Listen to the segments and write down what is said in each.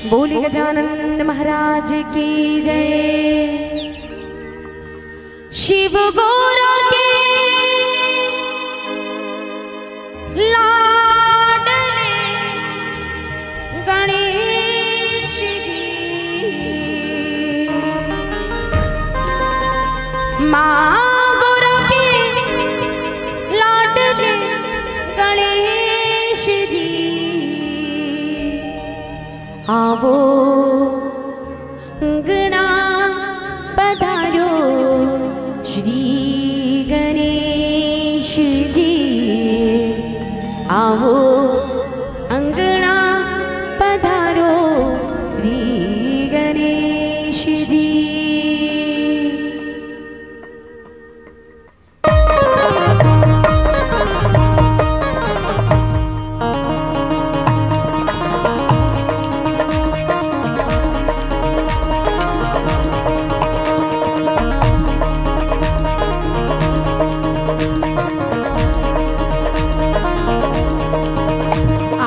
बोले गजानन महाराज की जय। शिव गौरा के लाडले गणेश जी, माँ गौरा के लाडले गणेश जी, आवो गणा पधारो श्री गणेश जी, आवो अंगना पधारो श्री गणेश जी।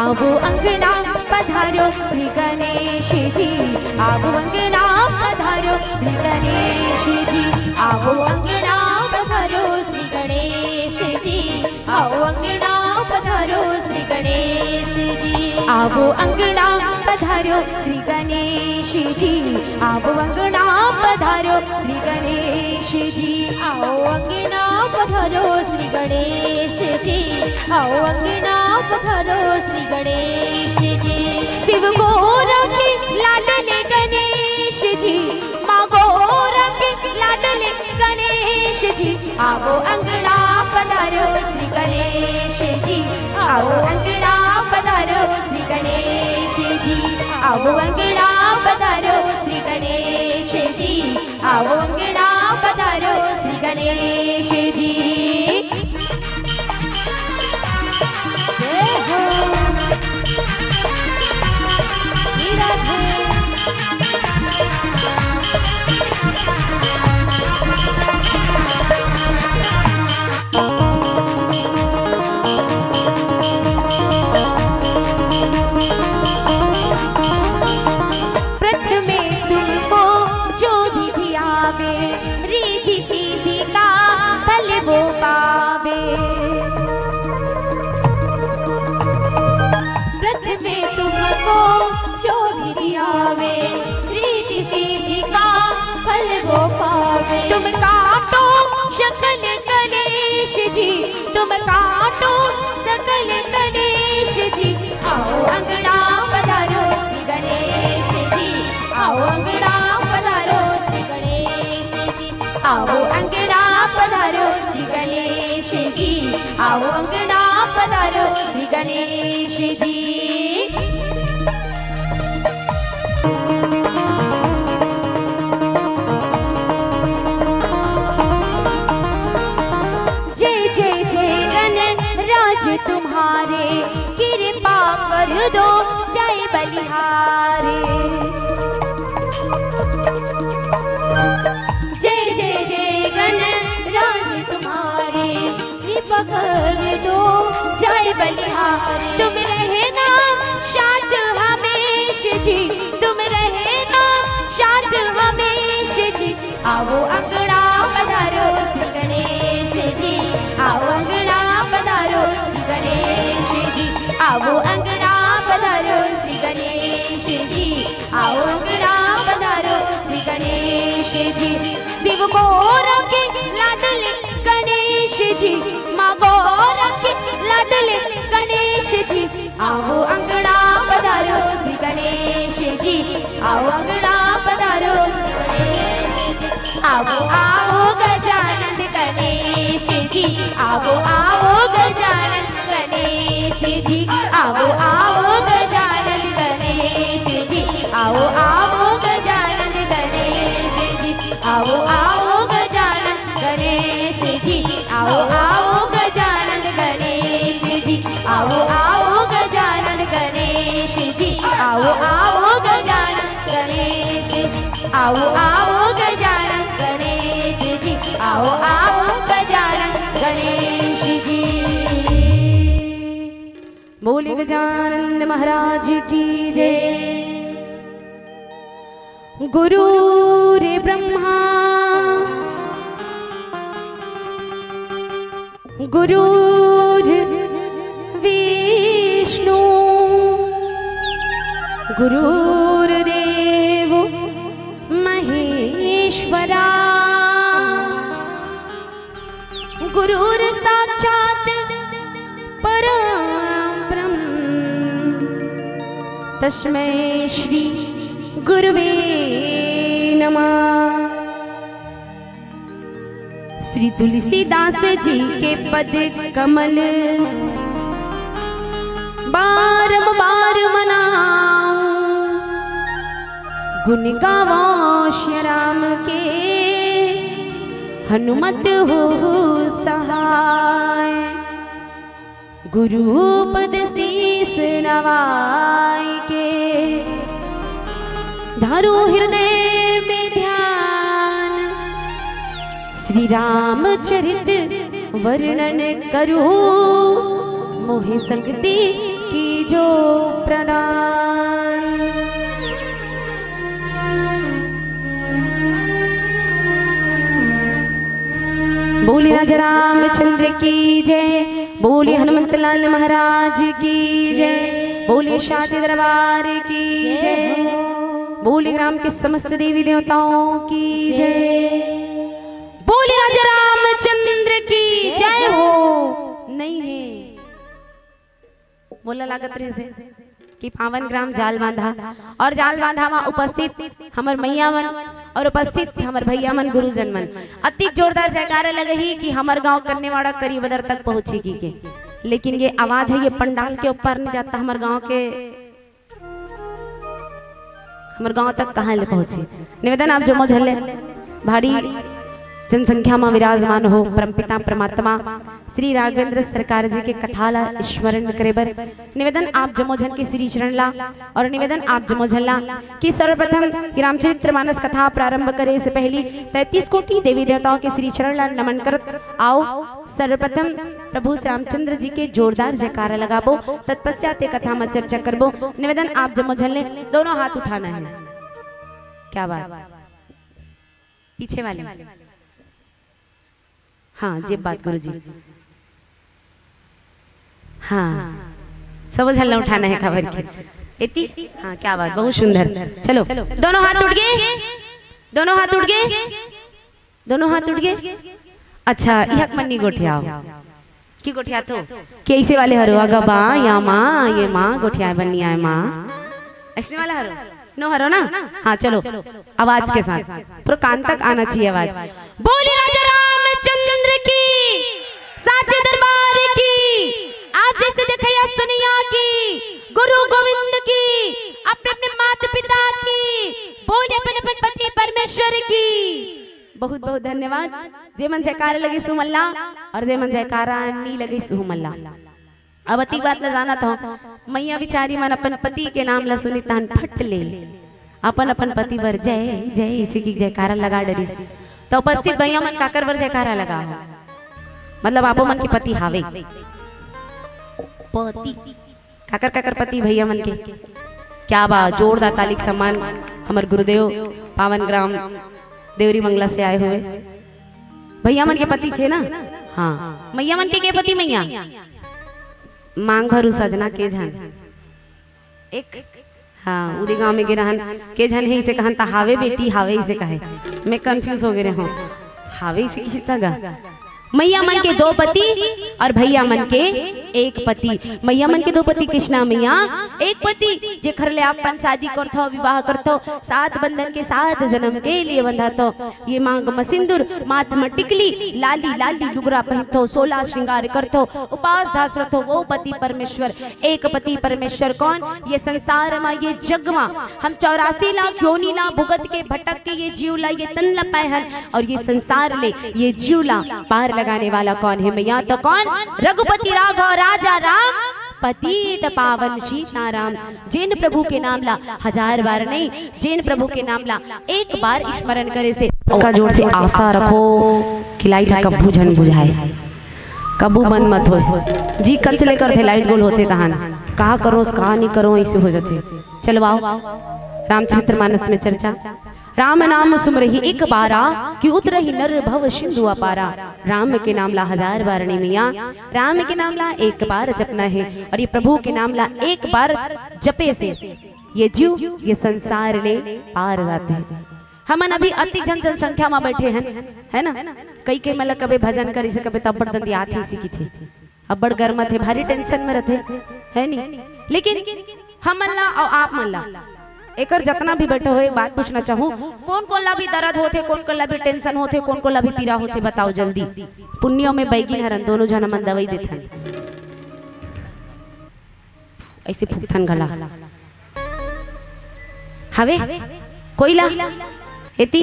आवो अंगना पधारो श्री गणेश जी, आवो अंगना पधारो श्री गणेश जी, आवो अंगना पधारो श्री गणेश जी, आवो अंगना पधारो श्री गणेश जी, आवो अंगना पधारो श्री गणेश जी, आवो अंगना पधारो श्री गणेश जी, आओ अंगना पधारो श्री गणेश जी, आओ अंगना पधारो श्री गणेश जी। शिव गौरा के लाडले गणेश जी, माँ गौरा के लाडले गणेश जी, आवो अंगना पधारो श्री गणेश जी, आओ अंगना पधारो श्री गणेश जी, आओ अंगना पधारो श्री गणेश जी, आओ अंगना पधारो श्री गणेश जी। जय हो राधे। प्रथमे तुमको जो विधि आवे, रिद्धि सिद्धि का फल वो पावे। प्रथमे तुमको जो विधि आवे, रिद्धि सिद्धि का फल वो पावे। तुम काटो सकल कलेश जी, तुम काटो सकल कलेश जी, आओ अंगना पधारो श्री गणेश जी, आओ अंगना पधारो श्री गणेश जी, आओ अंगना पधारो श्री गणेश जी, आओ अंगना पधारो श्री गणेश जी। जय जय जय गणराज तुम्हारे, कृपा कर दो जय बलिहारे। जय जय जय गणराज तुम्हारे, कृपा कर दो जय बलिहारे। तुम रहना शांत हमेश जी, तुम रहना शांत हमेश जी, आओ अंगना पधारो श्री गणेश जी, आओ अंगना पधारो श्री गणेश जी, आओ अंगना पधारो श्री गणेश जी, आओ अंगना पधारो श्री गणेश जी। शिव गौरा के लाडले गणेश जी, माँ गौरा के लाडले गणेश जी, आओ अंगना पधारो श्री गणेश जी, आओ अंगना पधारो श्री गणेश जी। आओ आओ गजानन गणेश जी, आओ आओ गजानन गणेश जी, आओ आओ गजानन गणेश जी, आओ आओ गजानन गणेश जी, आओ आओ गजानन गणेश जी, आओ आओ गजानन गणेश जी, आओ आओ गजानन गणेश जी, आओ आओ गजानन गणेश जी, आओ आओ गजानन गणेश जी, आओ आओ गजानन गणेश जी। बोले गजानन महाराज की जय। गुरुर् ब्रह्मा गुरुर्विष्णु गुरुर्देवो महेश्वरा गुरुर्साक्षात् परब्रह्म तस्मै श्री गुरुवे नमः। श्री तुलसीदास जी के पद कमल बारंबार मनाऊं, गुण गावों श्री राम के हनुमत हो सहाय। गुरु पद शीस नवाय के धरो हृदय में ध्यान। श्री रामचरित वर्णन करो मोहि संगति की जो प्रदान। बोले राजा रामचंद्र की जय, बोले हनुमत लाल महाराज की जय, बोले साचे दरबार की जय, बोले राम के समस्त देवी देवताओं की जय, बोले राजा रामचंद्र की जय हो। नहीं है बोला लागत रहे से कि पावन ग्राम जाल बांधा और जाल बांधा में उपस्थित हमर मैया मन और उपस्थित हमर भैया मन गुरुजन मन अति जोरदार जयकारे लगे ही कि हमर गांव करने वाला करीब दर तक पहुंचेगी के। लेकिन ये आवाज है ये पंडाल के ऊपर नहीं जाता, हमर गांव तक कहाँ ले पहुंची। निवेदन आप जो मोझल्ले भारी जनसंख्या में विराजमान हो परमपिता परमात्मा श्री राघवेंद्र सरकार जी के कथाला स्मरण करेबर निवेदन आप जमोझन के श्री चरण ला और निवेदन आप जमोझन ला कि सर्वप्रथम रामचरित्र मानस कथा प्रारंभ करे से पहली 33 कोटि देवी देवताओं के श्री चरण ला नमन करत आओ। सर्वप्रथम प्रभु श्री रामचंद्र जी के जोरदार जयकारा लगाबो, तत्पश्चात कथा में चर्चा करबो। निवेदन आप जमोझन ले दोनों हाथ उठाना है। क्या बात पीछे वाले हाँ जी बात गुरु जी हाँ सब झल्ला उठाना है खबर की इतनी हाँ क्या बात बहुत सुंदर। चलो दोनों हाथ उठ गए, दोनों हाथ उठ गए, दोनों हाथ उठ गए। अच्छा यह मन्नी गोठियाओ की गोठिया तो कैसे वाले हरो अगा बा या माँ ये माँ गोठिया बनी आए माँ ऐसे वाला हरो नो हरो ना। हाँ चलो आवाज के साथ पूरा कान तक आना चाहिए आवाज। बोली राजा रामचंद्र की साचे दरबार की आप जैसे देखिए सुनिया की गुरु गोविंद की अपने अपने माता पिता की बोले अपने अपने पति परमेश्वर की बहुत बहुत धन्यवाद। जय मन जयकारा लगी सुमल्ला और जय मन जयकारा नहीं लगी सुमल्ला। अब अति बात ला जाना था मैया बिचारी मन अपन पति के नाम ला सुनी तान फट ले अपन अपन पति बर जय जय इसी की जयकारा लगा डरी तो उपस्थित भैया मन काकर बर जयकारा लगा मतलब आपो मन के पति हावे पति काकर काकर पति भैया मन के क्या बात जोरदार ताली के सम्मान हमर गुरुदेव पावन ग्राम देवरी मंगला से आए हुए भैया मन के पति छे ना। हाँ मैया मन के पति मैया मांग भरू सजना के झन एक हाँ उदी गांव में गिरहन के झन है इसे कहन ता हावे बेटी हावे इसे कहे मैं कंफ्यूज हो गए हूँ हावे इसे किसता गा मैया मन के दो पति और भैया मन के एक पति। मैया मन के दो पति कृष्णा मैया एक पति जे खरले आपन शादी करथो विवाह करथो सात बंधन के सात जन्म के लिए बंधातो ये मांग में सिंदूर माथ में टिकली लाली लाली डुगरा पहनथो 16 श्रृंगार करथो उपास धास रथो वो पति परमेश्वर। एक पति परमेश्वर कौन ये संसार में ये जग में हम 84 लाख योनि ला भुगत के भटक के ये जीवला ये तन लपाहन और ये संसार ले ये जीवला पार लगाने वाला कौन है मैया तो कौन रघुपति राघव राजा राम पतित पावन सीताराम। जैन प्रभु के नाम ला 1000 बार नहीं जैन प्रभु के नाम ला एक बार स्मरण करे से का जोर से आशा रखो कि लाइट कब्बू झन बुझाए कब्बू बंद मत हो जी कल चले कर थे लाइट गोल होते तहान कहा करो कहा नहीं करो ऐसे हो जाते चलवाओ रामचरितमानस में चर्चा। राम नाम सुमरहि एक बारा कि उतरहि नर भव सिंधु अपारा। राम के नाम ला 1000 बार नहीं मियाँ, राम के नाम ला एक बार जपना है। और ये प्रभु के नाम ला एक बार जपे से ये जीव ये संसार ले पार जाते हैं। हमन अभी अति जनसंख्या में बैठे हैं, है ना। कई कई मतलब कभी भजन करी से कभी तब बड़ याद ही सीखी थी, अब बड़ गर्म थे, भारी टेंशन में रहते, है नहीं। लेकिन हम मल्ला और आप मल्ला एकर जतना भी बैठे हो, एक बात पूछना चाहूँ, कौन कौन ला भी दर्द होते, कौन कौन ला भी टेंशन होते, कौन कौन ला भी पीड़ा होते, बताओ जल्दी। पुण्यों में बैगिन हरन दोनों जन मन दवाई देते ऐसे फूकथन गला हवे कोई ला एती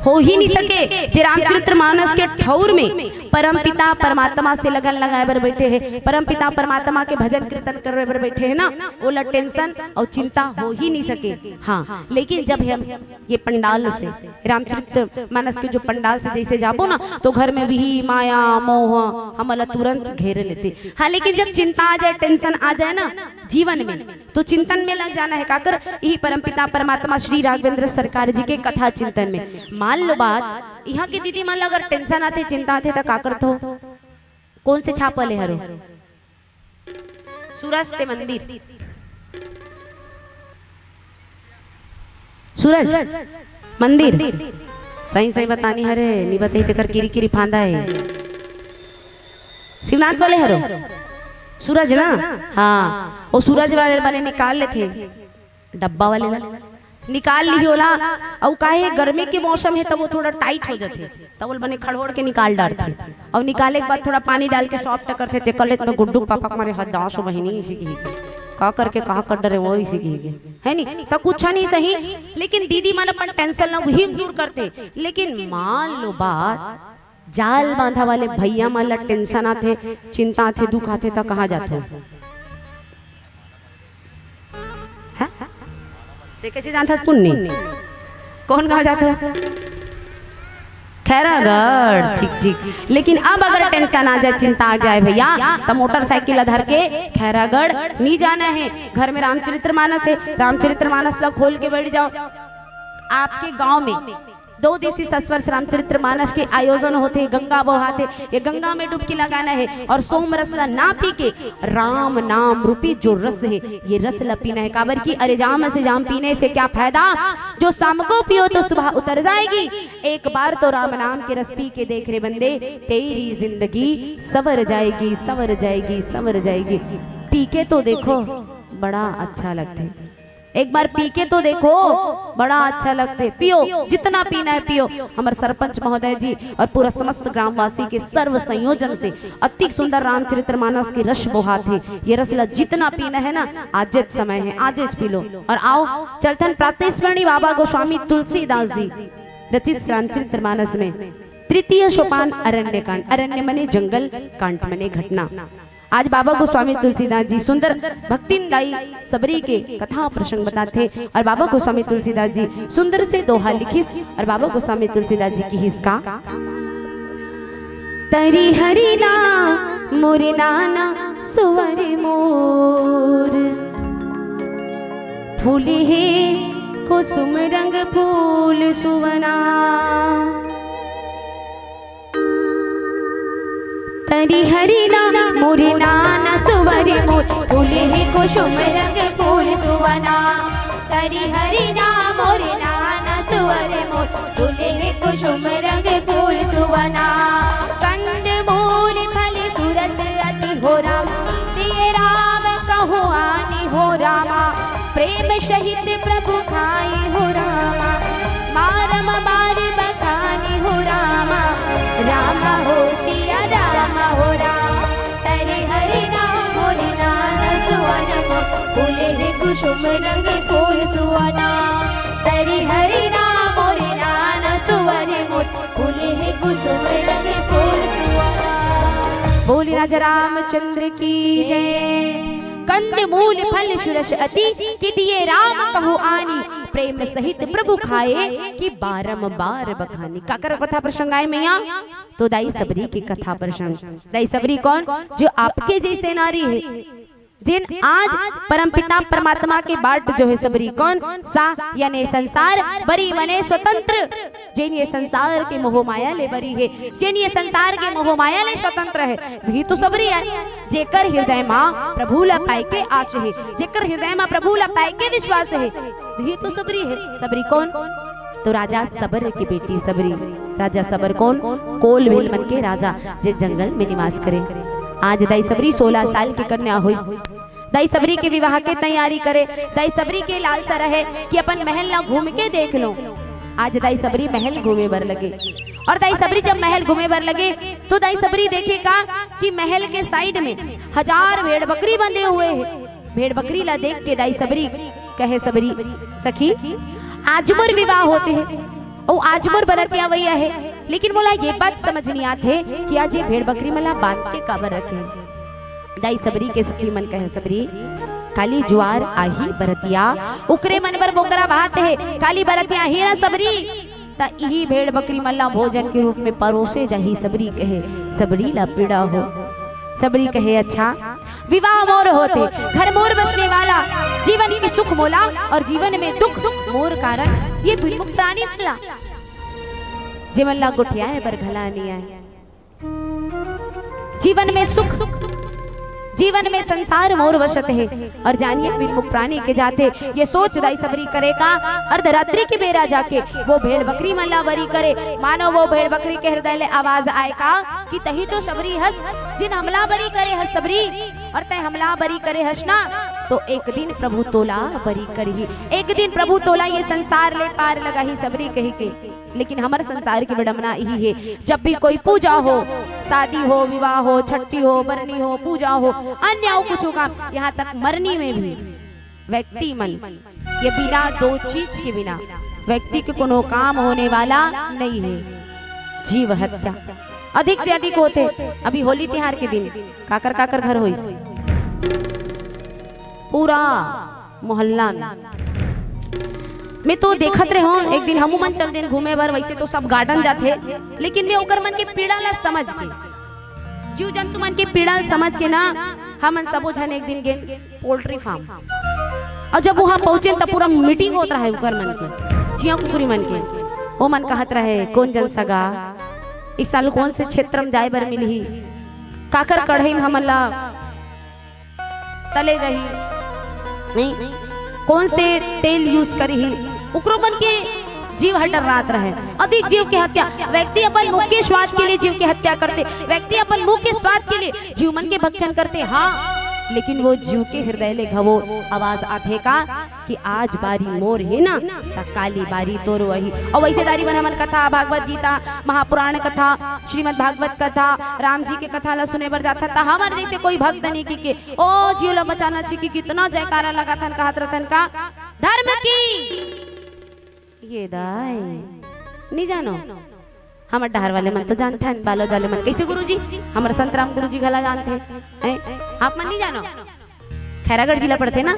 हो ही नहीं सके। जे रामचरितमानस के ठौर में परम पिता परमात्मा से लगन लगाए बर बैठे हैं, परम पिता परमात्मा के भजन कीर्तन करे बर बैठे हैं ना, वो ला टेंशन और चिंता हो ही नहीं सके। हाँ, लेकिन जब हम ये पंडाल से रामचरितमानस के जो पंडाल से जैसे जाबो ना, तो घर में भी माया मोह हमला तुरंत घेरे लेते। हाँ, लेकिन जब चिंता आ जाए, टेंशन आ जाए ना जीवन में, तो चिंतन में लग जाना है। काकर यही परम पिता परमात्मा श्री राघवेंद्र सरकार जी के कथा चिंतन में। मान लो बात, यहाँ की दीदी मान लो अगर टेंशन आते चिंता आते तो का करते हो, कौन से छापा ले हरो सूरज ते मंदिर, सूरज मंदिर सही सही बतानी हरे नहीं बताई ते कर किरी किरी फांदा है। शिवनाथ वाले हरो सूरज ना, हाँ वो सूरज वाले निकाल ले थे, डब्बा वाले ला निकाल ली होला। और काहे गर्मी के मौसम है तब वो थोड़ा टाइट हो जाते, तब वो बने खड़ोड़ के निकाल डालते, और निकाले के बाद थोड़ा पानी डाल के सॉफ्ट करते थे। कल इतना गुड्डू पापा मारे हाथ दास बहिनी इसी की का करके कहा कर डरे वो इसी की है नहीं तो कुछ नहीं सही। लेकिन दीदी मन अपन टेंशन ना वही दूर करते। लेकिन मान लो बात, जाल बांधा वाले भैया माला टेंशन आते, चिंता आते, दुख आते तो कहाँ जाते देखे जानता पुण्य कौन कहाँ जाते हो, खैरागढ़, ठीक ठीक। लेकिन अब अगर टेंशन आ जाए, चिंता आ जाए भैया, तो मोटरसाइकिल धर के खैरागढ़ नहीं जाना है। घर में रामचरितमानस है, रामचरितमानस ला खोल के बैठ जाओ। आपके गांव में 2 दिवसीय सस्वर्ष रामचरितमानस के आयोजन होते, गंगा बहाते, ये गंगा में डुबकी लगाना है और सोम रसला ना पी के राम नाम रूपी जो रस है ये रस ला पीना है। काबर की अरे जाम से जाम पीने से क्या फायदा, जो शाम को पियो तो सुबह उतर जाएगी। एक बार तो राम नाम के रस पी के देख रे बंदे, तेरी जिंदगी सवर जाएगी, सवर जाएगी, सवर जाएगी। पी के तो देखो बड़ा अच्छा लगता है, एक बार पी के तो देखो बड़ा अच्छा लगते। पियो जितना पीना है पियो। हमारे सरपंच महोदय जी और पूरा समस्त ग्रामवासी के सर्व संयोजन से अति सुंदर रामचरितमानस की रस बहाते। ये रसला जितना पीना है ना, आज समय है, आज पी लो। और आओ चलतन प्रातस्मरणीय बाबा गोस्वामी तुलसीदास जी रचित रामचरितमानस में तृतीय सोपान अरण्य कांड, अरण्य मने जंगल, कांड मने घटना। आज बाबा गोस्वामी तुलसीदास जी सुंदर भक्तिमदायी सबरी के कथा प्रसंग बताते। और बाबा गोस्वामी तुलसीदास जी सुंदर से दोहा लिखिस। और बाबा गोस्वामी तुलसीदास जी की हिस्का तरी हरिना मोरे नाना सुवर मोर, फूले हे कुसुम रंग फूल सुवना। तरी हरिना मोरे नाना सुवर मोर, फूले हे कुसुम रंग फूल सुवना। तरी हरिना मोरे नाना सुवर मोर, फूले हे कुसुम रंग फूल सुवना। कंद मूल फल सुरस अति हो राम, सिय राम कहो आनी हो रामा। प्रेम सहित प्रभु खाई हो रामा, मारम बार बखानी हो रामा। राम हो सिया राम हो राम, तरी हरिना मोरे नाना सुवन मोर, फूले हे कुसुम रंग फूल सुवना। तरी हरिना मोरे नाना सुवन मोर, फूले हे कुसुम रंग फूल सुवना। बोले राजा रामचंद्र की जय। कंद मूल फल सुरस अति, कि दिए राम कहो आनी। प्रेम सहित प्रभु खाए, कि बारंबार बखानी। काकर कथा प्रसंग आए मैया तो दाई सबरी की कथा प्रसंग। दाई सबरी कौन, जो आपके जैसे नारी है, जिन आज परमपिता परमात्मा के बाट जो है सबरी कौन सा यानी संसार बरी बने स्वतंत्र, जिन ये संसार के मोह माया ले बरी है, जिन ये संसार के मोह माया ले स्वतंत्र है, भी तो सबरी है। जेकर हृदय माँ प्रभु ला पाए के आश है, जेकर हृदय माँ प्रभु ला पाए के विश्वास है, भी तो सबरी है। सबरी कौन? तो राजा सबर की बेटी सबरी। राजा सबर कौन? कोल भेल मन के राजा जे जंगल में निवास करे। आज दाई सबरी 16 साल की कन्या हुई। दाई सबरी के विवाह के तैयारी करे। दाई सबरी के लालसा रहे कि अपन महल ना घूम के देख लो। आज दाई सबरी महल घूमे बर लगे, और दाई सबरी जब महल घूमे बर लगे तो दाई सबरी देखेगा कि महल के साइड में 1000 भेड़ बकरी बंधे हुए हैं। भेड़ बकरी ला देख के दाई सबरी कहे सबरी सखी आज मोर विवाह होते हैं और आज मोर बरतिया वैया है, लेकिन मोला ये बात समझ नहीं आते कि आज ये भेड़ बकरी मला बांध के काबर रखे। दाई सबरी के सखी मन कहे सबरी काली ज्वार आही बरतिया उकरे मन बर बोकरा बात है, काली बरतिया ही ना सबरी ता यही भेड़ बकरी मल्ला भोजन के रूप में परोसे जाही। सबरी कहे सबरी ला पीड़ा हो। सबरी कहे अच्छा विवाह मोर होते, घर मोर बसने वाला, जीवन की सुख मोला और जीवन में दुख मोर कारण, ये विमुख प्राणी मिला जीवन ला गुठिया है पर घला नहीं आए। जीवन में सुख, जीवन में संसार मोर वशत है, और जानिए विमुख प्राणी के जाते ये सोच दाई सबरी करेगा अर्धरात्रि की बेरा जाके वो भेड़ बकरी मल्ला बरी करे। मानो वो भेड़ बकरी के हृदय ले आवाज आएगा कि तही तो सबरी हस, जिन हमला बरी करे हस सबरी, और तय हमला बरी करे हस ना तो एक दिन प्रभु तोला बरी करी, एक दिन प्रभु तोला ये संसार ले पार लगा ही सबरी कही के। लेकिन हमारे संसार की विडंबना यही है, जब भी कोई पूजा हो, शादी हो, विवाह हो, छठी हो, बरनी हो, पूजा हो, अन्य हो कुछ होगा, यहाँ तक मरनी में भी व्यक्ति मन ये बिना 2 चीज के बिना व्यक्ति के कोनो काम होने वाला नहीं है। जीव हत्या अधिक से अधिक होते। अभी होली त्योहार के दिन काकर काकर घर हुई पूरा मोहल्ला में तो देखत रहे हो। एक दिन हमू मन चल दिन घूमे बर, वैसे तो सब गार्डन जाते, लेकिन मैं ओकर मन के पीड़ा ला समझ के, जीव जंतु मन के पीड़ा समझ के ना हमन सबो जन एक दिन गए पोल्ट्री फार्म, और जब वहां पहुंचे तब पूरा मीटिंग होता है ओकर मन के, जिया कुकुरी मन के। वो मन कहत रहे कौन जन सगा इस साल कौन से क्षेत्र में जाए बर मिलही, काकर कढ़ई में हमन ला तले रही नहीं, कौन से तेल यूज करी, उकरो मन के जीव हटर रात रहे। अधिक जीव की हत्या, व्यक्ति अपन मुख के स्वाद के लिए जीव की हत्या करते, व्यक्ति अपन मुख के स्वाद के लिए जीव मन के भक्षण करते। हाँ, लेकिन वो जीव के हृदय ले घवो आवाज आते का कि आज बारी मोर है ना ता काली बारी तोर वही। और वैसे दारी बना मन कथा, भागवत गीता, महापुराण कथा, श्रीमद् भागवत कथा, राम जी के कथा ला सुने बर जाता था। हमारे जैसे कोई भक्त नहीं की ओ जीव ला बचाना चाहिए, कितना जयकारा लगा थन कहत रतन का धर्म की ये दाई नहीं जानो। हमार डहर वाले मन तो जानते हैं, बालोद वाले मन कैसे गुरुजी, हमारे संतराम गुरुजी घला जानते हैं, आप मन नहीं जानो। खैरागढ़ जिला पड़ते ना,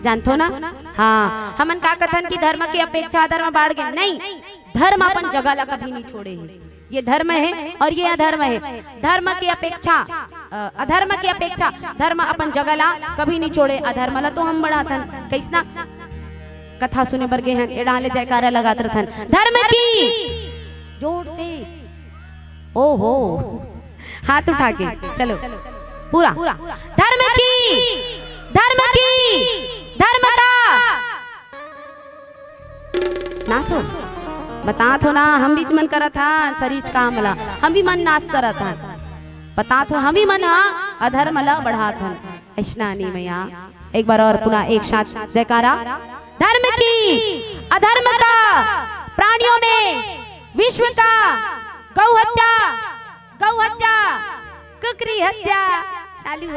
जानते हो ना। हाँ, हमन का कथन की धर्म की अपेक्षा अधर्म बाढ़ गए नहीं, धर्म अपन जगह ला कभी नहीं छोड़े। ये धर्म है और ये अधर्म है। धर्म की अपेक्षा अधर्म की अपेक्षा धर्म अपन जगह ला कभी नहीं छोड़े। अधर्म ला तो हम बढ़ाथन कैसना कथा सुने बर गए हैं, एड़ा ले जयकारा लगात रहथन धर्म की जोर से। ओहो, हाथ उठा के चलो पूरा धर्म की, धर्म की, धर्म का ना सो बता थो ना। हम भी मन करा था शरीर काम ला, हम भी मन नाश करा था, बता थो हम भी मन अधर्म ला बढ़ा था। ऐसा नहीं मैया, एक बार और पुनः एक साथ जयकारा। धर्म की, अधर्म का, प्राणियों में विश्व का, गौ हत्या, गौ हत्या, कुकरी हत्या चालू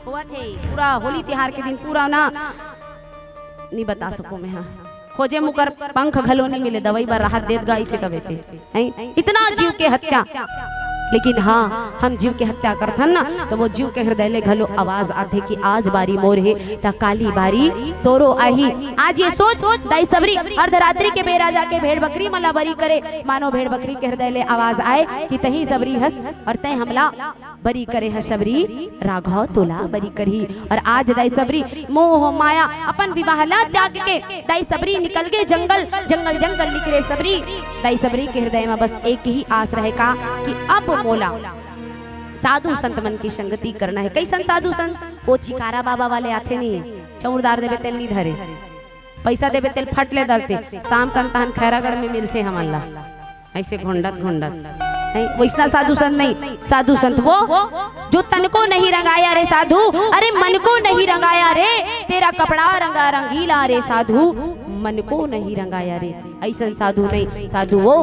हुआ थे। पूरा होली त्योहार के दिन पूरा ना नहीं बता सको मैं। हाँ, खोजे मुकर पंख घलो नहीं मिले, दवाई बार राहत देत गाई से कवे थे। इतना जीव के हत्या लेकिन हाँ हम जीव के हत्या करथन ना तो वो जीव के हृदय ले घलो आवाज आथे कि आज बारी मोर है ता काली बारी तोरो आही। आज ये सोच दाई सबरी अर्धरात्रि के बेरा जाके भेड़ बकरी मला बरी करे, मानो भेड़ बकरी के हृदय ले आवाज आए कि तही सबरी हंस और तय हमला बरी करे है सबरी राघव तोला बरी करही। और आज दाई सबरी मोह माया अपन विवाहला त्याग के दाई सबरी निकल गए जंगल जंगल जंगल निकले सबरी। दाई सबरी के हृदय में बस एक ही आस रहे का कि अब मोला साधु संत मन की संगति करना है। कैसन साधु संत? वो चिकारा बाबा वाले आते नहीं, चौरदार देवे तेल नहीं धरे, पैसा देवे तेल फट ले धरते, शाम कंतान खैरागढ़ में मिलते हमला ऐसे घुंडत घुंडत। वैसा साधु संत नहीं, साधु संत वो जो तन को नहीं रंगाया रे साधु, अरे मन को नहीं रंगाया रे, तेरा कपड़ा रंगा रंगीला रे साधु, मन को नहीं रंगाया रे। ऐसा साधु नहीं, साधु वो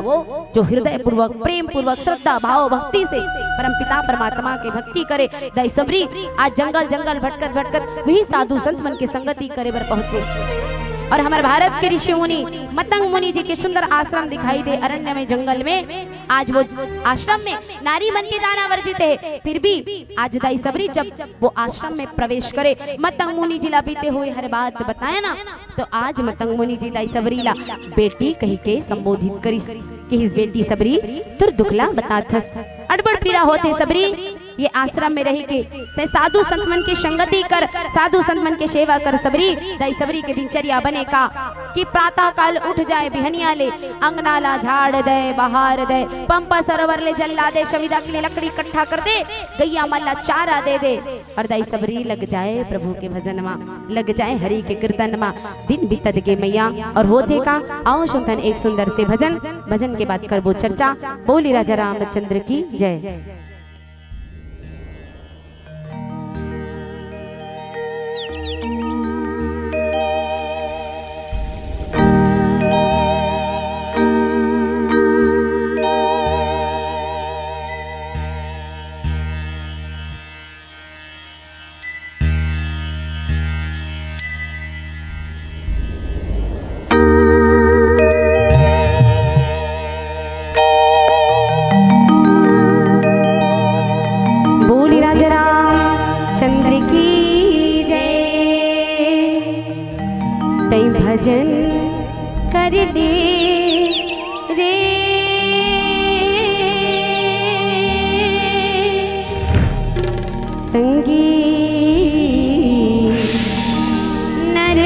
जो हृदय पूर्वक प्रेम पूर्वक श्रद्धा भाव भक्ति से परम पिता परमात्मा के भक्ति करे। दाई सबरी आज जंगल जंगल भटकत भटकत वही साधु संत मन के संगति करे बर पहुंचे। और हमारे भारत के ऋषि मुनि मतंग मुनि जी के सुंदर आश्रम दिखाई दे अरण्य में जंगल में। आज वो आश्रम में नारी मन के जाना वर्जित है, फिर भी आज दाई सबरी जब वो आश्रम में प्रवेश करे मतंग मुनि जी ला बीते हुए हर बात बताए ना, तो आज मतंग मुनि जी दाई सबरी ला बेटी कही के संबोधित करी कि इस बेटी सबरी तुर दुखला बताथस, अड़बड़ पीड़ा होते सबरी ये आश्रम में रही के ते साधु संत मन की संगति कर, साधु संत मन के सेवा कर सबरी। दाई सबरी के दिनचर्या बने का कि प्रातः काल उठ जाए बिहनिया ले, अंगनाला झाड़ दे बहार दे, पंपा सरोवर ले जल ला दे, सविदा के लिए लकड़ी इकट्ठा कर दे, गैया मल्ला चारा दे दे, और दाई सबरी लग जाए प्रभु के भजन मा, लग जाए हरि के कीर्तन मा, दिन बीतत के मैया। और होते का आओ सुनतन एक सुंदर से भजन, भजन के बाद करबो चर्चा। बोली राजा रामचंद्र की जय। भजन कर दे रे संगी नर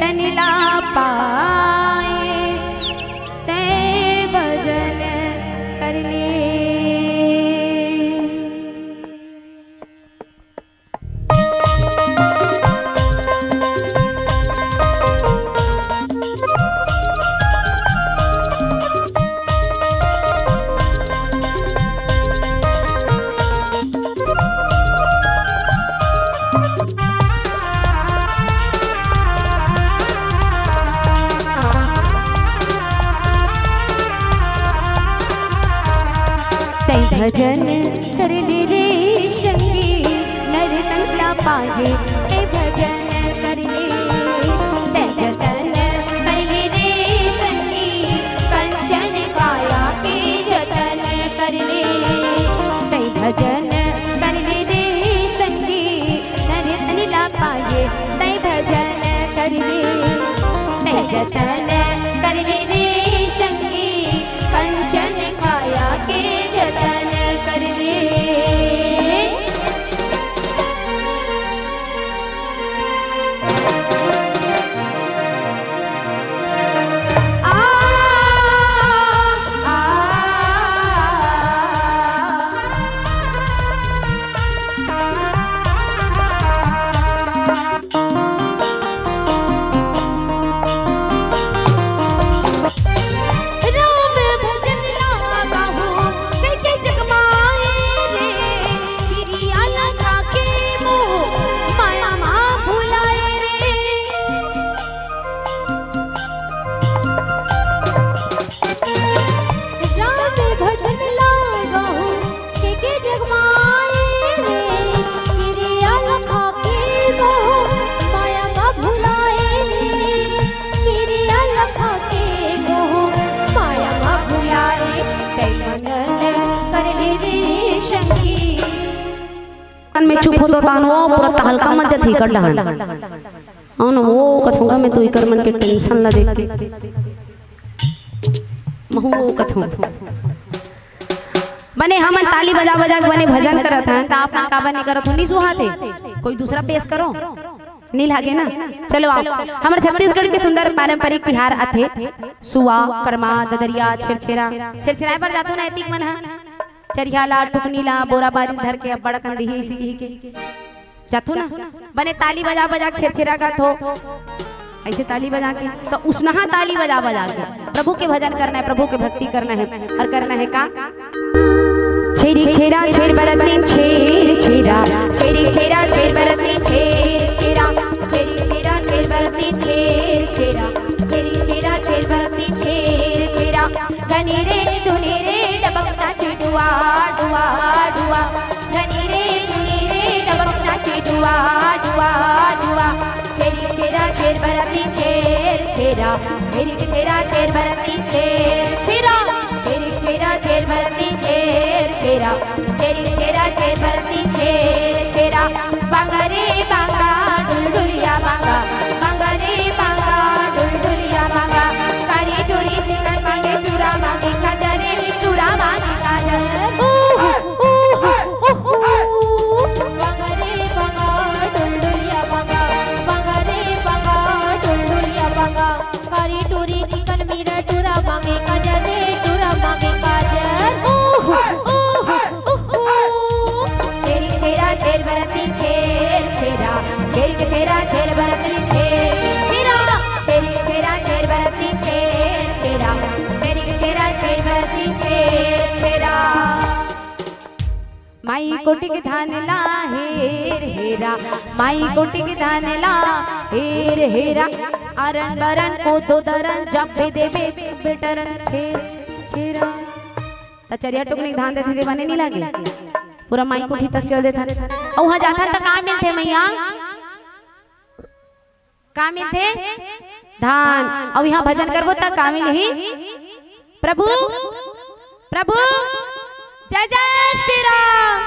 तनिला पाए ते भजन कर ले। भजन कर ले रे संगी नर तनला पाए ते भजन कर ले, ते जतन कर ले रे संगी कंचन काया के जतन कर ले, ते भजन कर ले रे संगी नर तनला पाए ते भजन कर ले, ते जतन कर ले रे संगी कंचन काया के जतन कर ले। कर ले में चुप होतो तान वो पूरा तहलका मत थी कर डहन औन वो कथूंगा मैं तो इकर मन के टेंशन ला देख के महू वो कथूं बने हमन ताली बजा बजा के बने भजन करत हन त आप का बने करत नहीं सुहाते कोई दूसरा पेश करो नहीं लागे ना। चलो आओ हमारे छत्तीसगढ़ के सुंदर पारंपरिक तिहार आथे सुआ कर्मा ददरिया छेरछेरा छेरछेरा पर जातो ना एतिक मन है चरियाला टुकनीला बोरा बारी धर के बड़ा कंदी ही इसी के जातो ना बने ताली बजा बजा छेरछेरा का थो ऐसे ताली बजा के तो उसनहा ताली बजा बजा के प्रभु के भजन करना है प्रभु के भक्ति करना है और करना है का छेरी छेरा छेर बरतनी छेर छेरा छेरी छेरा छेर बरतनी छेर छेरा छेरी छेरा छेर बरतनी छेर छेरा छेरी छेरा छेर बरतनी छेर छेरा गनी रे धुनी रे डबकता चिडुआ डुआ डुआ गनी रे धुनी रे डबकता चिडुआ डुआ डुआ छेरी छेरा छेर बरतनी छेर छेरा छेरी छेरा छेर बरतनी छेर छेरा छेरी छेरा छेर बरतनी छेर छेरा छेरी छेरा छेर बरतनी छेर छेरा बांगरे बांगा डुलडुलिया बांगा बांगरे बांगा डुलडुलिया बांगा कारी टूरी चिकन मांगे चूरा मांगे काजरे चूरा मांगे काजल बांगरे बांगा डुलडुलिया बांगा बांगरे बांगा डुलडुलिया बांगा कारी टूरी चिकन मीरा चूरा मांगे काजरे चूरा मांगे काजल छेर बरतनी छेर छेरा छेरी छेरा छेर बरतनी छेर छेरा छेरी छेरा छेर बरतनी छेर छेरा छेरी छेरा छेर बरतनी छेर छेरा माई कोटि के धान ला हेर हेरा माई कोटि के धान ला हेर हेरा अरन बरन को दो दरन जब देवे बेटरन छेर छेरा तचरिया टुकनी धान देते थे बने नहीं लागे पूरा माई कोठी तक चल देता और वहां जाता तो का मिलते मैया का मिलते धान और यहाँ भजन करबो तक का मिलही प्रभु प्रभु जय जय श्री राम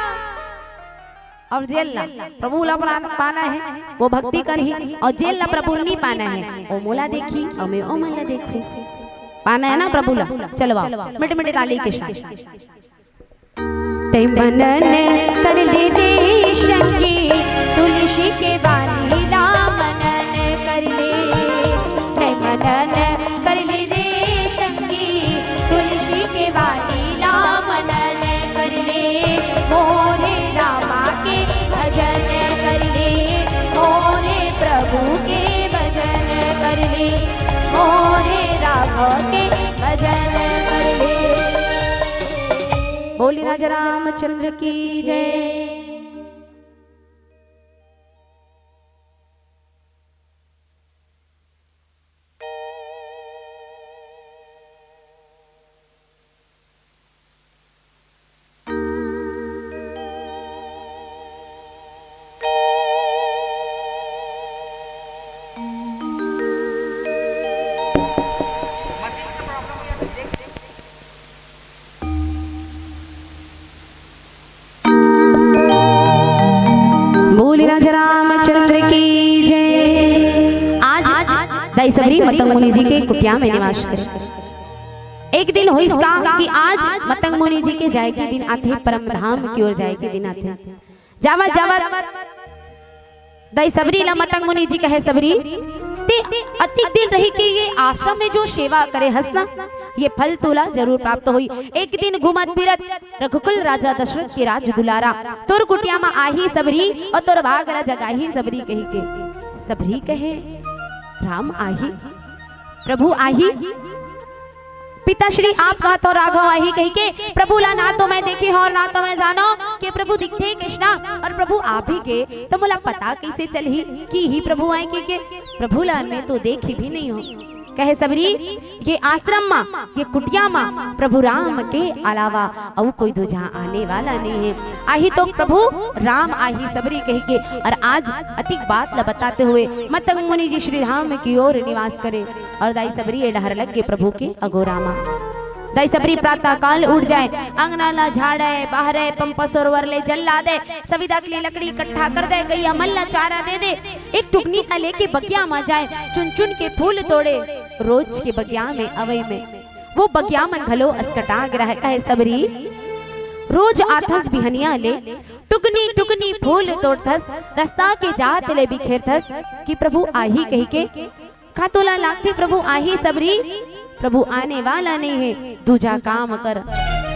और जेल ला प्रभु ला पाना है वो भक्ति करही और जेल ला प्रभु नहीं पाना है ओ मोला देखी और मैं ओ मोला देखूं पाना है ना प्रभु ला चलवा मिट मिट ताली के साथ ते मनन कर ले दे शंकी तुलसी के बाली ला मनन कर ले ते मनन कर ले दे शंकी तुलसी के बाली ला मनन कर ले मोरे रामा के भजन कर ले मोरे प्रभु के भजन कर ले मोरे राम के भजन कर ले बोली राजा रामचंद्र की जय। दाई सबरी मतंग मुनि जी के कुटिया में निवास करे। एक दिन होइस का कि आज मतंग मुनि जी के जाए के दिन आथे परम धाम की ओर जाए के दिन आथे जावा जावा दाई सबरी ला मतंग मुनि जी कहे सबरी ते अति दिन रही के ये आश्रम में जो सेवा करे हसना ये फल तोला जरूर प्राप्त होई। एक दिन घुमत फिरत रघुकुल राजा दशरथ के राज दुलारा तोर कुटिया में आही सबरी और तोर भागला जगाही सबरी कही के सबरी कहे राम आही प्रभु आही पिताश्री आप कहा तो राघव आही कही के प्रभु ला ना तो मैं देखी और ना तो मैं जानो कि प्रभु दिखते कृष्णा और प्रभु आप ही के तो मुला पता कैसे चली कि ही प्रभु आए के प्रभु ला में तो देखी भी नहीं हो। कहे सबरी ये आश्रम मा ये कुटिया मा प्रभु राम के अलावा और कोई दूजा आने वाला नहीं है। आही तो प्रभु राम आही सबरी कही के और आज अतिक बात ला बताते हुए मतंग मुनि जी श्री राम की ओर निवास करे और दाई सबरी ये डहर लग के प्रभु के अगोरामा दाई सबरी प्रातः काल उठ जाए, अंगना ला झाड़े, बाहरे पंप सरोवर ले जल ला दे, सविदा के लिए लकड़ी इकट्ठा कर दे, गैया मल्ला चारा दे दे, एक टुकनी का लेके बगिया में जाए, चुन चुन के फूल तोड़े, रोज के बगिया में अवई में वो बगिया मन घलो अस्कटा गिरा है। कहे सबरी रोज आथस बिहनिया ले, टुकनी टुकनी फूल तोड़थस, रास्ता के जात ले बिखेरथस, कि प्रभु आही कही के का तोला लागते प्रभु आही सबरी, प्रभु आने वाला नहीं है, दूजा काम कर,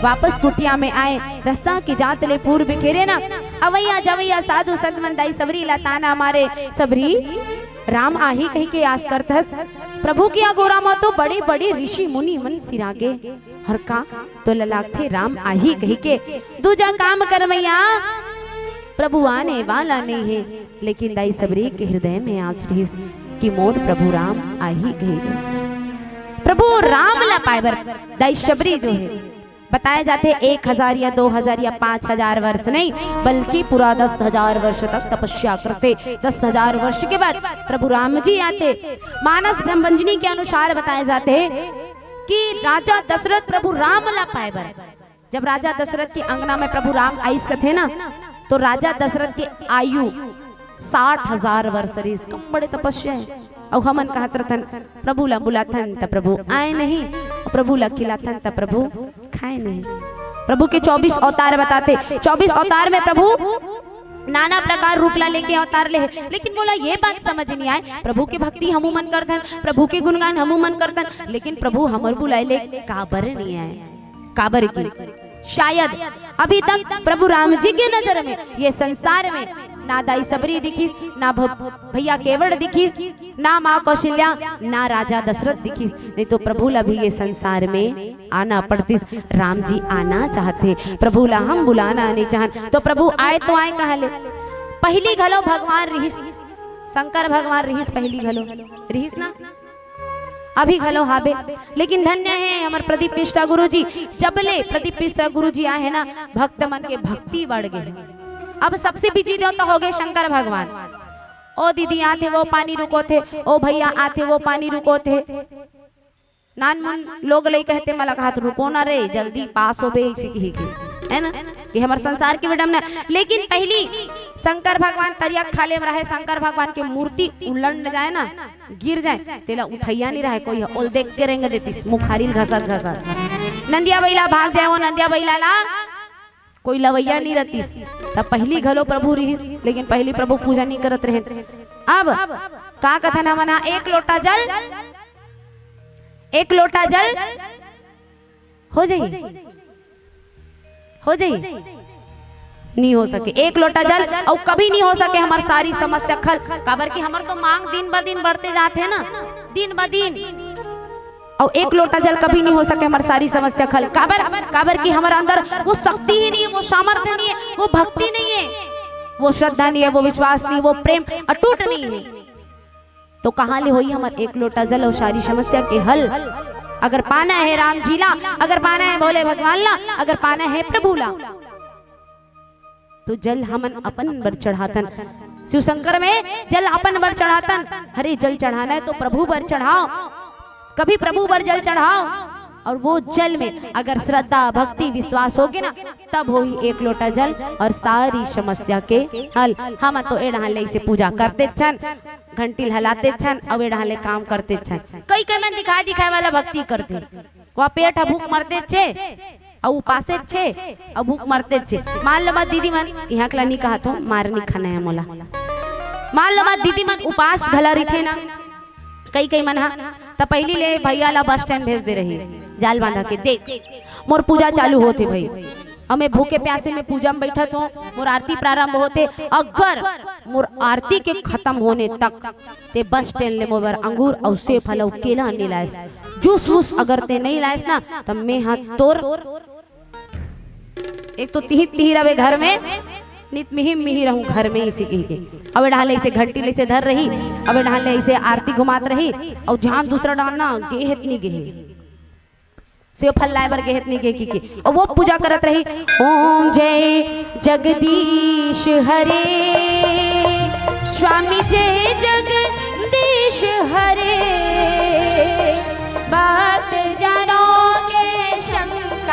वापस कुटिया में आए, रास्ता की जात ले पूर्व बिखेरे ना, अवैया जवैया साधु संत मन दाई सबरी लताना मारे, सबरी राम आही कही के आस करतस, प्रभु की अगोरा में तो बड़े बड़े ऋषि मुनि मन सिरागे, हर का तो ललागथे राम आही कही के, दूजा काम कर मैया, प्रभु आने वाला नहीं है, लेकिन दाई सबरी के हृदय में आंसू ढीस कि मोर प्रभु राम आही कही के, प्रभु राम ला पाएबर दाई शबरी जो है बताए जाते 1000 या 2000 या 5000 वर्ष नहीं, बल्कि पूरा 10,000 वर्ष तक तपस्या करते। 10,000 वर्ष के बाद प्रभु राम जी आते। मानस ब्रह्मंजनी के अनुसार बताए जाते कि राजा दशरथ प्रभु राम ला पाएबर, जब राजा दशरथ की अंगना में प्रभु राम आइस थे ना, तो राजा दशरथ की आयु 60,000 वर्ष रही, कम बड़े तपस्या है। और हमन कहत रहन प्रभु ला बुलाथन त प्रभु आए नहीं, प्रभु ला खिलाथन त प्रभु खाए नहीं। प्रभु के 24 अवतार बताते, 24 अवतार में प्रभु नाना प्रकार रूप ला लेके अवतार ले, लेकिन बोला ये बात समझ नहीं आए, प्रभु के भक्ति हमू मन करथन, प्रभु के गुणगान हमू मन करथन, लेकिन प्रभु हमर बुलाए ले काबर नहीं आए, काबर की शायद अभी तक प्रभु राम जी के नजर में ये संसार में ना दाई सबरी दिखीस, ना भैया केवड़ दिखीस, ना माँ कौशल्या, ना राजा दशरथ दिखीस, नहीं तो प्रभु ला भी ये संसार में आना पड़तीस। राम जी आना चाहते, प्रभु ला हम बुलाना नहीं चाहत, तो प्रभु आए तो आए कहा ले। पहली घलो भगवान रहीस, शंकर भगवान रहीस, पहली घलो रहीस ना, अभी घलो हाबे, लेकिन धन्य है हमारे प्रदीप मिश्रा गुरु जी, जबले प्रदीप मिश्रा गुरु जी आए है ना, भक्त मन के भक्ति बढ़ गए। अब सबसे बिजी देवता हो गए शंकर भगवान। ओ दीदी आते वो पानी रुको थे, ओ भैया आते वो पानी रुको थे, नान मन लोग ले कहते मला कहा रुको ना रे, जल्दी पास हो बे, है ना, ये हमारे संसार की विडम्बना। लेकिन पहली शंकर भगवान तरिया खाले में रहे, शंकर भगवान की मूर्ति उलट जाए ना, गिर जाए, तेला उठैया नहीं रहे कोई, ओल देख के रेंगे देती मुखारिल घसत घसत, नंदिया बैला भाग जाए, वो नंदिया बैला ला कोई लवैया नहीं रहती। तब पहली घलो प्रभु रही, लेकिन पहली प्रभु पूजा नहीं करत रहे। अब का कथन मना, एक लोटा जल, एक लोटा जल हो जाई, हो जाई, नहीं हो सके एक लोटा जल, और कभी नहीं हो सके हमारी सारी समस्या खल, काबर की हमार तो मांग दिन ब दिन बढ़ते जाते हैं ना, दिन ब दिन, और एक लोटा जल कभी नहीं हो सके हमारी सारी समस्या खल, काबर की हमारे अंदर वो शक्ति ही नहीं है, वो सामर्थ्य नहीं है, वो भक्ति नहीं है, वो श्रद्धा नहीं है, वो विश्वास नहीं, वो प्रेम अटूट नहीं है, तो कहाँ ले होई हमारे एक लोटा जल और सारी समस्या के हल। अगर पाना है राम जी ला, अगर पाना है भोले भगवान ला, अगर पाना है प्रभु ला, तो जल हमन अपन बर चढ़ातन। शिव शंकर में जल अपन बर चढ़ातन, हरे जल चढ़ाना है तो प्रभु बर चढ़ाओ, कभी प्रभु पर जल चढ़ाओ, और वो जल में अगर श्रद्धा भक्ति विश्वास होगे ना, तब हो ही एक लोटा जल और सारी समस्या के हल। हम तो एढ़ाले से पूजा करते छन, घंटी हलाते छन, और एढ़ाले काम करते छन। कई कई मन दिखाए वाला भक्ति करते, वहाँ पेट भूख मरते छे, और उपासे छे, और भूख मरते छे। मान लो दीदी मन यहाँ कला नहीं कहा तो मार नहीं खाना है मोला, मान लो दीदी मन उपास घला रही थे ना, कई मन हा तो पहली ले भैया ला बस स्टैंड भेज दे रही, जाल बांधा के देख मोर पूजा चालू होते भाई, हमें भूखे प्यासे में पूजा में बैठा तो मोर आरती प्रारंभ होते, अगर मोर आरती के खत्म होने तक ते बस स्टैंड ले मोबर अंगूर और सेब फल और केला नहीं लायस, जूस वूस अगर ते नहीं लायस ना, तब मैं हाथ तोर, एक तो तिही रवे घर में, नित मिही रहूं घर में इसी के, अब डाले इसे घंटी ले से धर रही, अब डाले इसे आरती घुमात रही, और जहां दूसरा डालना गेहत नहीं गेहे से फल लाए बर गेहत नहीं गे की, और वो पूजा करत रही, ओम जय जगदीश हरे, स्वामी जय जगदीश हरे, बात जानोगे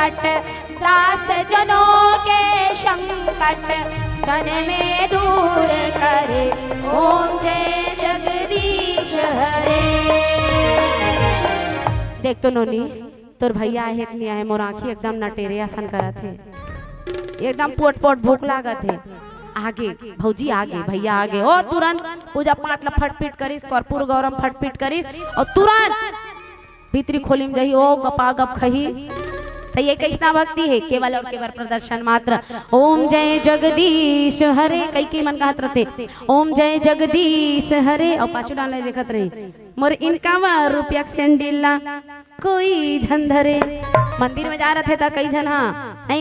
प्रकट, दास जनों के संकट क्षण में दूर करे, ओम जय जगदीश हरे। देख तो नोनी, तोर भैया आहे इतनी आहे, मोर आँखी एकदम नटेरे असन करत है, एकदम पोट पोट भूख लागत है। आगे भौजी आगे, भैया आगे, ओ तुरंत पूजा पाठ ला फटपीट करिस, कर्पूर गौरम फटपीट करिस और तुरंत भीतरी खोली में जही, ओ गपा गप खही। तो ये कैसा भक्ति है, केवल और केवल प्रदर्शन मात्र। ओम जय जगदीश हरे, कई के मन कहत रहते ओम जय जगदीश हरे, और पाछू डाले देखत रही मोर इनका रुपया सैंडल ला कोई झंधरे। मंदिर में जा रहे थे तो कई जन, हाँ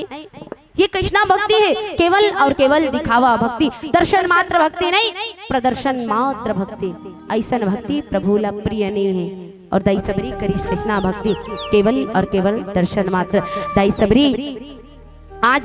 ये कृष्णा भक्ति है, केवल और केवल दिखावा भक्ति, दर्शन मात्र भक्ति नहीं, प्रदर्शन मात्र भक्ति। ऐसा भक्ति प्रभु ला प्रिय नहीं है। और दाई सबरी करिश कृष्णा भक्ति, केवल और केवल दर्शन मात्र। दाई सबरी आज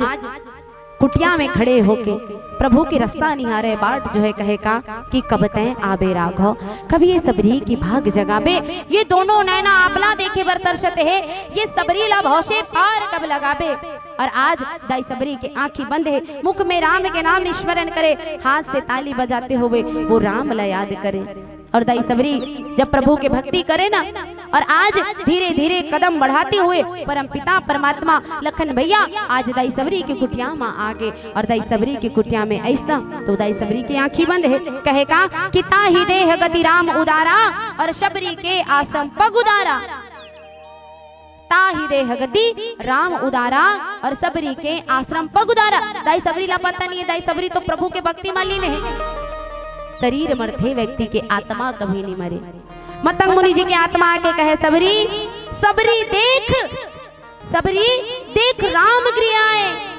कुटिया में खड़े होके प्रभु के रास्ता निहारे, बाट जो है कहे का कि कब तय आबे राघव, कभी ये सबरी की भाग जगाबे। ये दोनों नैना आपला देखे बर तरसत है, ये सबरी ला भौसे पार कब लगाबे। और आज दाई सबरी के आंखी बंद है, मुख में राम के नाम स्मरण करे, हाथ से ताली बजाते हुए वो राम ला याद करे। और दाई सबरी जब प्रभु के भक्ति करे ना, और आज धीरे धीरे कदम बढ़ाते हुए परम पिता परमात्मा लखन भैया आज दाई सबरी की कुटिया में आगे। और दाई सबरी की कुटिया में ऐसा तो दाई सबरी की आंखी बंद है, कहे का कि ताहि देह गति राम उदारा, और सबरी के आसम पग उदारा। ताहि देह गति राम उदारा, और सबरी के आश्रम पग उदारा। दाई सबरी ला पता नहीं है, दाई सबरी तो प्रभु के भक्ति मालिन है। शरीर मरते व्यक्ति के आत्मा कभी नहीं मरे। मतंग मुनि जी के आत्मा आके कहे सबरी, सबरी देख, सबरी देख राम क्रियाएं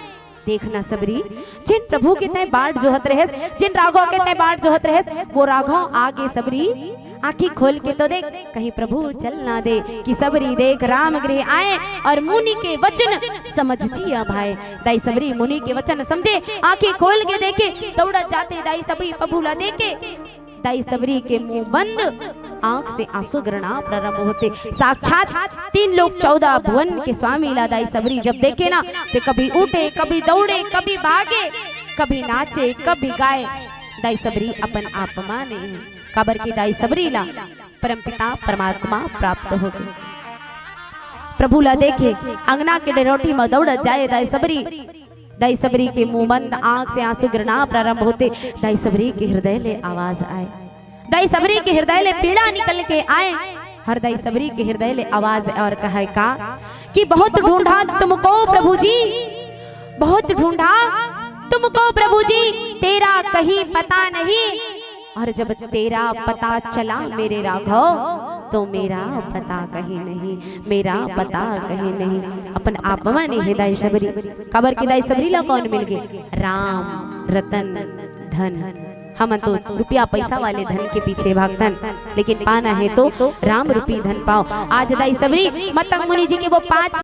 देखना। सबरी जिन प्रभु के तय बाट जोहत रहे, जिन राघव के तय बाट जोहत रहे, वो राघव आगे सबरी आंखी खोल के तो देख, कहीं प्रभु चल ना दे कि सबरी देख राम गृह आए, और मुनि के वचन समझ जिया भाई। दाई सबरी मुनि के वचन समझे, आंखें खोल के देखे, दौड़ा जाते दाई सबरी प्रभु ला देखे। दाई सबरी के मुंह बंद, आंख से आंसू गिरना प्रारंभ होते। साक्षात 3 लोग 14 भुवन के स्वामी ला दाई सबरी जब देखे ना, तो कभी उठे, कभी दौड़े, कभी भागे, कभी नाचे, कभी गाए। दाई सबरी अपन आप माने काबर की दाई सबरी ला परमपिता परमात्मा प्राप्त हो गए। प्रभु ला देखे अंगना के डेरोटी में दौड़ जाए दाई सबरी। दाई सबरी के मुंह बंद, आंख से आंसू गिरना प्रारंभ होते। दाई सबरी के हृदय ले आवाज आए, दाई सबरी के हृदय ले पीड़ा निकल के आए। हर दाई सबरी के हृदय ले आवाज और कहे का कि बहुत ढूंढा तुमको प्रभु जी, बहुत ढूंढा तुमको प्रभु जी, तेरा कहीं पता नहीं। और जब तेरा पता चला मेरे राघव, तो मेरा पता कहीं नहीं, मेरा पता कहीं नहीं। अपन आप माने है दाई सबरी, कबर की दाई सबरी ला कौन मिल गए? राम रतन धन। हम तो रुपया पैसा वाले धन के पीछे भागतन, लेकिन पाना है तो राम रूपी धन पाओ। आज दाई सबरी मतंग मुनि जी के वो 5